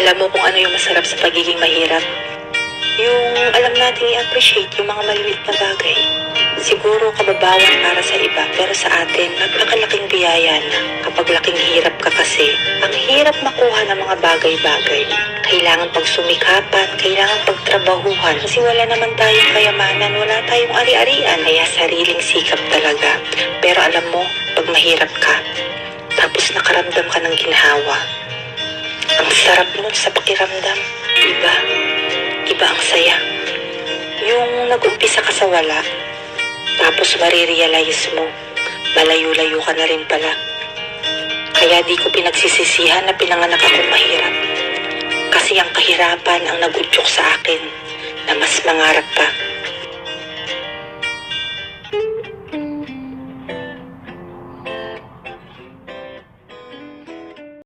Alam mo kung ano yung masarap sa pagiging mahirap? Yung alam nating i-appreciate yung mga maliliit na bagay. Siguro kababawan para sa iba, pero sa atin, napakalaking biyaya na. Kapag laking hirap ka kasi, ang hirap makuha ng mga bagay-bagay. Kailangan pagsumikapan, kailangan pagtrabahuhan. Kasi wala naman tayong kayamanan, wala tayong ari-arian. Kaya sariling sikap talaga. Pero alam mo, pag mahirap ka, tapos nakaramdam ka ng ginhawa, ang sarap nun sa pakiramdam. Iba ang saya. Yung nag-umpisa ka sa wala, tapos marirealize mo, malayo-layo ka na rin pala. Kaya di ko pinagsisisihan na pinanganak akong mahirap. Kasi ang kahirapan ang nagudyok sa akin na mas mangarap pa.